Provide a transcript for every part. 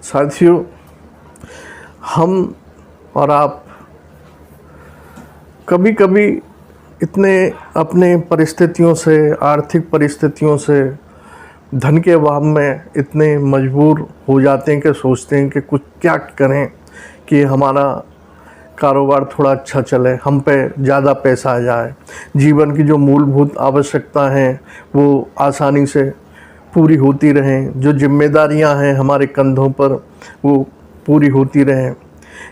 साथियों, हम और आप कभी कभी इतने अपने परिस्थितियों से, आर्थिक परिस्थितियों से, धन के अभाव में इतने मजबूर हो जाते हैं कि सोचते हैं कि कुछ क्या करें कि हमारा कारोबार थोड़ा अच्छा चले, हम पे ज़्यादा पैसा आ जाए, जीवन की जो मूलभूत आवश्यकता हैं वो आसानी से पूरी होती रहें, जो जिम्मेदारियां हैं हमारे कंधों पर वो पूरी होती रहें।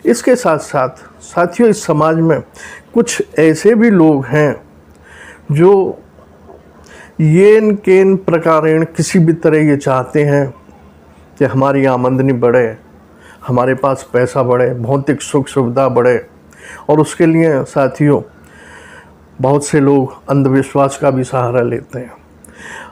इसके साथ साथ साथियों, इस समाज में कुछ ऐसे भी लोग हैं जो येन केन प्रकारेण किसी भी तरह ये चाहते हैं कि हमारी आमदनी बढ़े, हमारे पास पैसा बढ़े, भौतिक सुख सुविधा बढ़े। और उसके लिए साथियों बहुत से लोग अंधविश्वास का भी सहारा लेते हैं।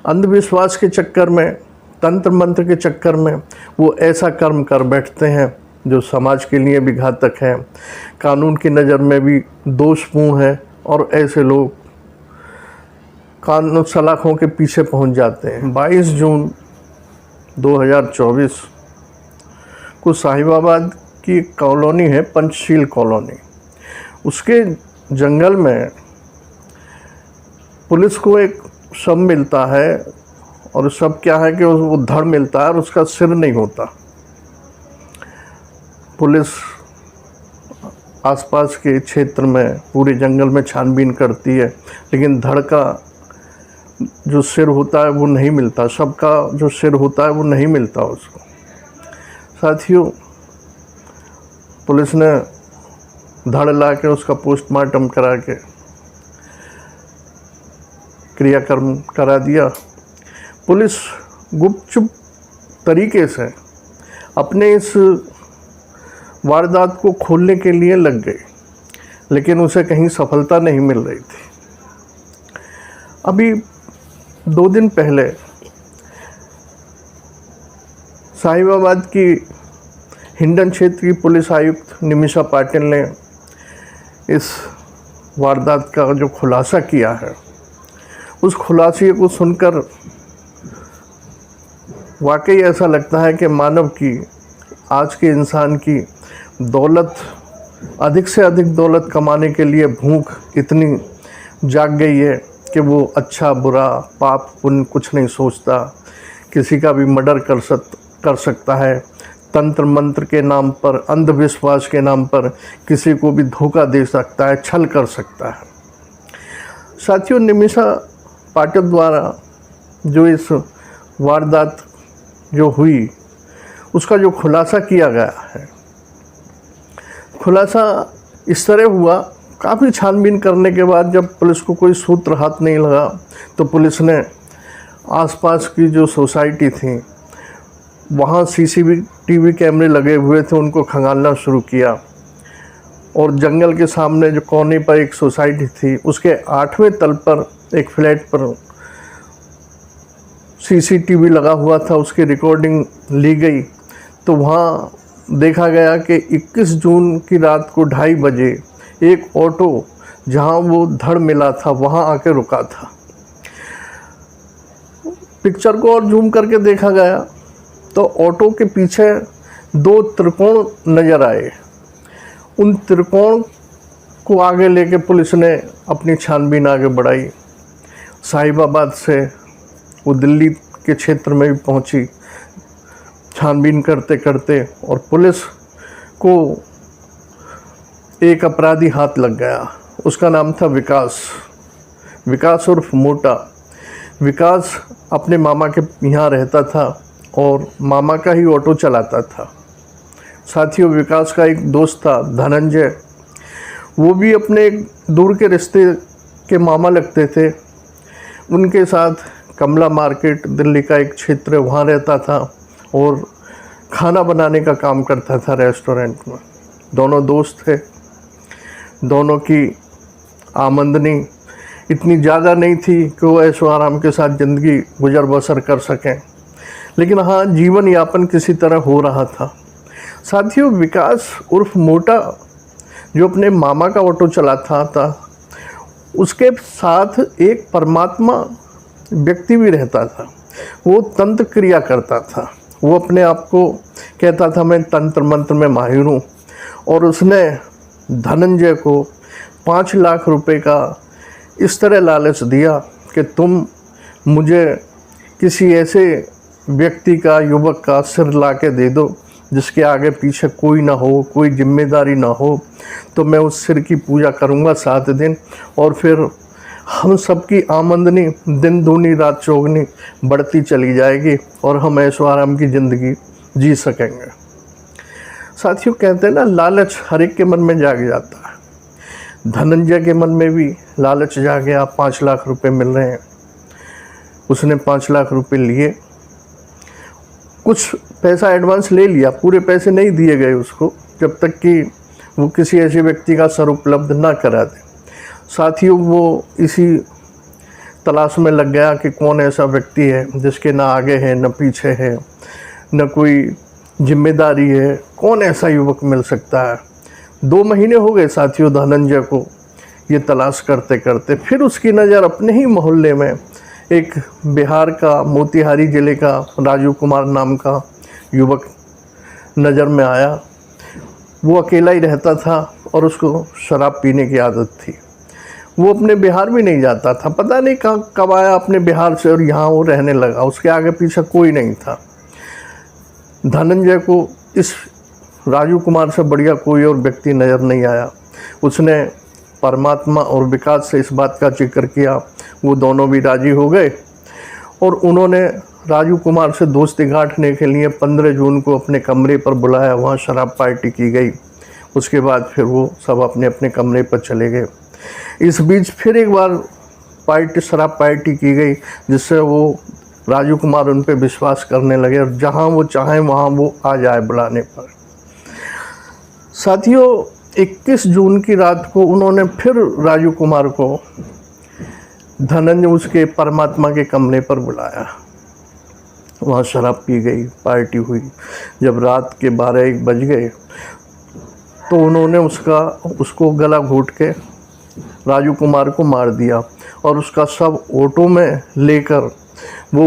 अंधविश्वास के चक्कर में, तंत्र मंत्र के चक्कर में वो ऐसा कर्म कर बैठते हैं जो समाज के लिए भी घातक है, कानून की नज़र में भी दोषपूर्ण है। और ऐसे लोग कानून सलाखों के पीछे पहुंच जाते हैं। 22 जून 2024 को साहिबाबाद की कॉलोनी है, पंचशील कॉलोनी, उसके जंगल में पुलिस को एक शव मिलता है। और शव क्या है कि वो धड़ मिलता है और उसका सिर नहीं होता। पुलिस आसपास के क्षेत्र में, पूरे जंगल में छानबीन करती है, लेकिन धड़ का जो सिर होता है वो नहीं मिलता, शव का जो सिर होता है वो नहीं मिलता उसको। साथियों, पुलिस ने धड़ ला के उसका पोस्टमार्टम करा के क्रियाकर्म करा दिया। पुलिस गुपचुप तरीके से अपने इस वारदात को खोलने के लिए लग गई, लेकिन उसे कहीं सफलता नहीं मिल रही थी। अभी 2 दिन पहले साहिबाबाद की हिंडन क्षेत्र की पुलिस आयुक्त निमिषा पाटिल ने इस वारदात का जो खुलासा किया है, उस खुलासे को सुनकर वाकई ऐसा लगता है कि मानव की, आज के इंसान की दौलत, अधिक से अधिक दौलत कमाने के लिए भूख इतनी जाग गई है कि वो अच्छा बुरा, पाप पुण्य कुछ नहीं सोचता, किसी का भी मर्डर कर सकता है, तंत्र मंत्र के नाम पर, अंधविश्वास के नाम पर किसी को भी धोखा दे सकता है, छल कर सकता है। साथियों, निमिषा पाटिल द्वारा जो इस वारदात जो हुई उसका जो खुलासा किया गया है, खुलासा इस तरह हुआ, काफ़ी छानबीन करने के बाद जब पुलिस को कोई सूत्र हाथ नहीं लगा तो पुलिस ने आसपास की जो सोसाइटी थी वहाँ CCTV कैमरे लगे हुए थे, उनको खंगालना शुरू किया। और जंगल के सामने जो कोने पर एक सोसाइटी थी, उसके 8वें तल पर एक फ्लैट पर CCTV लगा हुआ था, उसकी रिकॉर्डिंग ली गई। तो वहाँ देखा गया कि 21 जून की रात को 2:30 बजे एक ऑटो जहाँ वो धड़ मिला था वहाँ आके रुका था। पिक्चर को और जूम करके देखा गया तो ऑटो के पीछे 2 त्रिकोण नज़र आए। उन त्रिकोण को आगे लेके पुलिस ने अपनी छानबीन आगे बढ़ाई। साहिबाबाद से वो दिल्ली के क्षेत्र में भी पहुंची छानबीन करते करते, और पुलिस को एक अपराधी हाथ लग गया। उसका नाम था विकास उर्फ मोटा। विकास अपने मामा के यहाँ रहता था और मामा का ही ऑटो चलाता था। साथियों, विकास का एक दोस्त था धनंजय, वो भी अपने दूर के रिश्ते के मामा लगते थे। उनके साथ कमला मार्केट, दिल्ली का एक क्षेत्र, वहाँ रहता था और खाना बनाने का काम करता था रेस्टोरेंट में। दोनों दोस्त थे। दोनों की आमदनी इतनी ज़्यादा नहीं थी कि वो ऐशो आराम के साथ ज़िंदगी गुजर बसर कर सकें, लेकिन हाँ, जीवन यापन किसी तरह हो रहा था। साथियों, विकास उर्फ मोटा जो अपने मामा का ऑटो चलाता था, उसके साथ एक परमात्मा व्यक्ति भी रहता था। वो तंत्र क्रिया करता था वो अपने आप को कहता था मैं तंत्र मंत्र में माहिर हूँ, और उसने धनंजय को 5 लाख रुपए का इस तरह लालच दिया कि तुम मुझे किसी ऐसे व्यक्ति का, युवक का सिर ला के दे दो जिसके आगे पीछे कोई ना हो, कोई जिम्मेदारी ना हो, तो मैं उस सिर की पूजा करूँगा 7 दिन, और फिर हम सबकी आमदनी दिन दूनी रात चौगनी बढ़ती चली जाएगी और हम ऐशो आराम की ज़िंदगी जी सकेंगे। साथियों, कहते हैं ना, लालच हर एक के मन में जाग जाता है। धनंजय के मन में भी लालच जाग गया। 5 लाख रुपए मिल रहे हैं, उसने 5 लाख रुपए लिए। कुछ पैसा एडवांस ले लिया, पूरे पैसे नहीं दिए गए उसको जब तक कि वो किसी ऐसे व्यक्ति का सर उपलब्ध ना करा दे। साथियों, वो इसी तलाश में लग गया कि कौन ऐसा व्यक्ति है जिसके ना आगे है न पीछे है, न कोई जिम्मेदारी है, कौन ऐसा युवक मिल सकता है। 2 महीने हो गए साथियों धनंजय को ये तलाश करते करते। फिर उसकी नज़र अपने ही मोहल्ले में एक बिहार का मोतिहारी ज़िले का राजू कुमार नाम का युवक नज़र में आया। वो अकेला ही रहता था और उसको शराब पीने की आदत थी। वो अपने बिहार भी नहीं जाता था, पता नहीं कब आया अपने बिहार से और यहाँ वो रहने लगा। उसके आगे पीछे कोई नहीं था। धनंजय को इस राजू कुमार से बढ़िया कोई और व्यक्ति नज़र नहीं आया। उसने परमात्मा और विकास से इस बात का जिक्र किया। वो दोनों भी राजी हो गए और उन्होंने राजू कुमार से दोस्ती गांठने के लिए 15 जून को अपने कमरे पर बुलाया। वहाँ शराब पार्टी की गई। उसके बाद फिर वो सब अपने अपने कमरे पर चले गए। इस बीच फिर एक बार शराब पार्टी की गई, जिससे वो राजू कुमार उन पे विश्वास करने लगे और जहाँ वो चाहें वहाँ वो आ जाए बुलाने पर। साथियों, 21 जून की रात को उन्होंने फिर राजू कुमार को धनंजय उसके परमात्मा के कमरे पर बुलाया। वहाँ शराब पी गई, पार्टी हुई। जब रात के 12-1 बज गए तो उन्होंने उसको गला घोट के राजू कुमार को मार दिया और उसका शव ऑटो में लेकर वो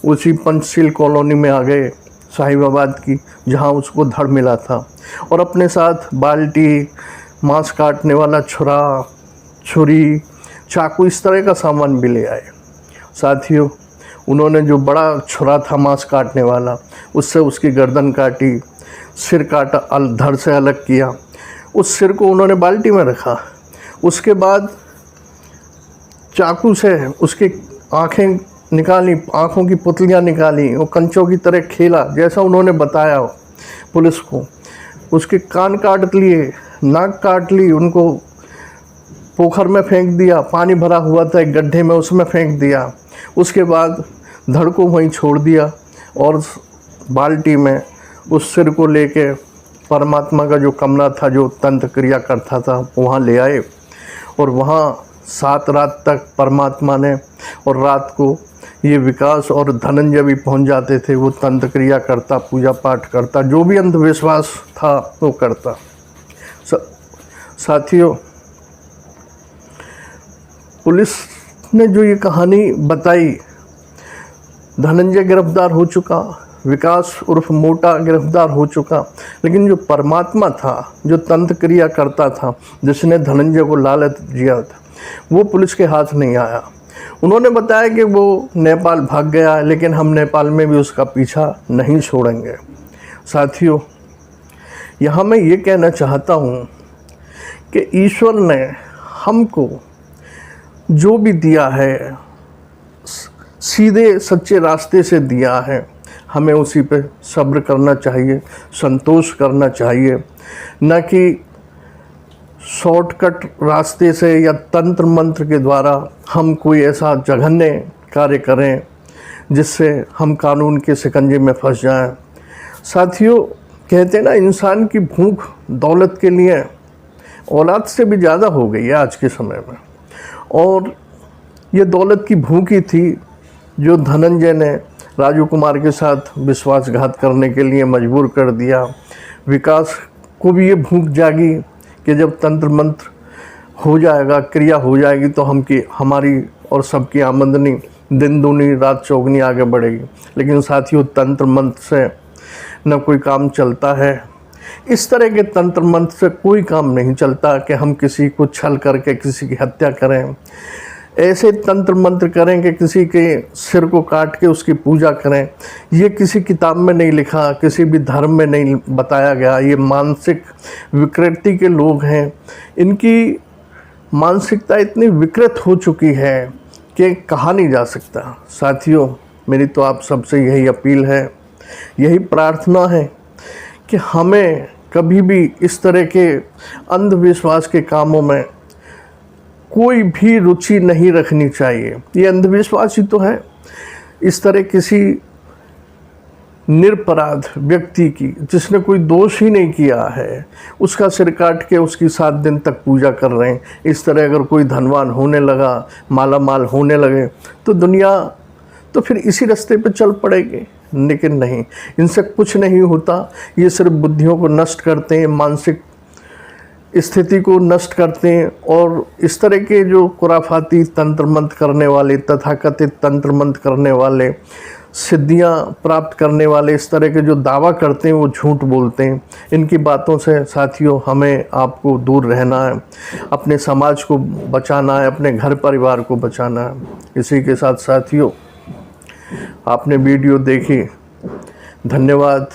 उसी पंचशील कॉलोनी में आ गए, साहिबाबाद की, जहाँ उसको धड़ मिला था। और अपने साथ बाल्टी, मांस काटने वाला छुरी, चाकू, इस तरह का सामान भी ले आए। साथियों, उन्होंने जो बड़ा छुरा था मांस काटने वाला, उससे उसकी गर्दन काटी, सिर काटा, धड़ से अलग किया। उस सिर को उन्होंने बाल्टी में रखा। उसके बाद चाकू से उसकी आँखें निकाली, आँखों की पुतलियाँ निकाली, वो कंचों की तरह खेला जैसा उन्होंने बताया पुलिस को। उसके कान काट लिए, नाक काट ली, उनको पोखर में फेंक दिया। पानी भरा हुआ था एक गड्ढे में, उसमें फेंक दिया। उसके बाद धड़ को वहीं छोड़ दिया और बाल्टी में उस सिर को लेके परमात्मा का जो कमरा था, जो तंत्र क्रिया करता था, वहाँ ले आए। और वहाँ 7 रात तक परमात्मा ने, और रात को ये विकास और धनंजय भी पहुँच जाते थे। वो तंत्र क्रिया करता, पूजा पाठ करता, जो भी अंधविश्वास था वो करता। साथियों, पुलिस ने जो ये कहानी बताई, धनंजय गिरफ्तार हो चुका, विकास उर्फ मोटा गिरफ्तार हो चुका, लेकिन जो परमात्मा था, जो तंत्र क्रिया करता था, जिसने धनंजय को लालच दिया था, वो पुलिस के हाथ नहीं आया। उन्होंने बताया कि वो नेपाल भाग गया, लेकिन हम नेपाल में भी उसका पीछा नहीं छोड़ेंगे। साथियों, यहाँ मैं ये कहना चाहता हूँ कि ईश्वर ने हमको जो भी दिया है, सीधे सच्चे रास्ते से दिया है। हमें उसी पे सब्र करना चाहिए, संतोष करना चाहिए, न कि शॉर्टकट रास्ते से या तंत्र मंत्र के द्वारा हम कोई ऐसा जघन्य कार्य करें जिससे हम कानून के शिकंजे में फंस जाएं। साथियों, कहते हैं ना, इंसान की भूख दौलत के लिए औलाद से भी ज़्यादा हो गई है आज के समय में। और ये दौलत की भूख ही थी जो धनंजय ने राजू कुमार के साथ विश्वासघात करने के लिए मजबूर कर दिया। विकास को भी ये भूख जागी कि जब तंत्र मंत्र हो जाएगा, क्रिया हो जाएगी, तो हमारी और सबकी आमदनी दिन दूनी रात चौगनी आगे बढ़ेगी। लेकिन साथियों, तंत्र मंत्र से न कोई काम चलता है। इस तरह के तंत्र मंत्र से कोई काम नहीं चलता कि हम किसी को छल करके किसी की हत्या करें। ऐसे तंत्र मंत्र करें कि किसी के सिर को काट के उसकी पूजा करें, ये किसी किताब में नहीं लिखा, किसी भी धर्म में नहीं बताया गया। ये मानसिक विकृति के लोग हैं, इनकी मानसिकता इतनी विकृत हो चुकी है कि कहा नहीं जा सकता। साथियों, मेरी तो आप सबसे यही अपील है, यही प्रार्थना है कि हमें कभी भी इस तरह के अंधविश्वास के कामों में कोई भी रुचि नहीं रखनी चाहिए। ये अंधविश्वास ही तो है। इस तरह किसी निरपराध व्यक्ति की, जिसने कोई दोष ही नहीं किया है, उसका सिर काट के उसकी 7 दिन तक पूजा कर रहे हैं। इस तरह अगर कोई धनवान होने लगा, माला माल होने लगे, तो दुनिया तो फिर इसी रास्ते पे चल पड़ेगी। लेकिन नहीं, इनसे कुछ नहीं होता। ये सिर्फ बुद्धियों को नष्ट करते हैं, मानसिक स्थिति को नष्ट करते हैं। और इस तरह के जो खुराफाती तंत्र मंत्र करने वाले, तथाकथित तंत्र मंत्र करने वाले, सिद्धियां प्राप्त करने वाले, इस तरह के जो दावा करते हैं वो झूठ बोलते हैं। इनकी बातों से साथियों हमें आपको दूर रहना है, अपने समाज को बचाना है, अपने घर परिवार को बचाना है। इसी के साथ साथियों, आपने वीडियो देखी, धन्यवाद।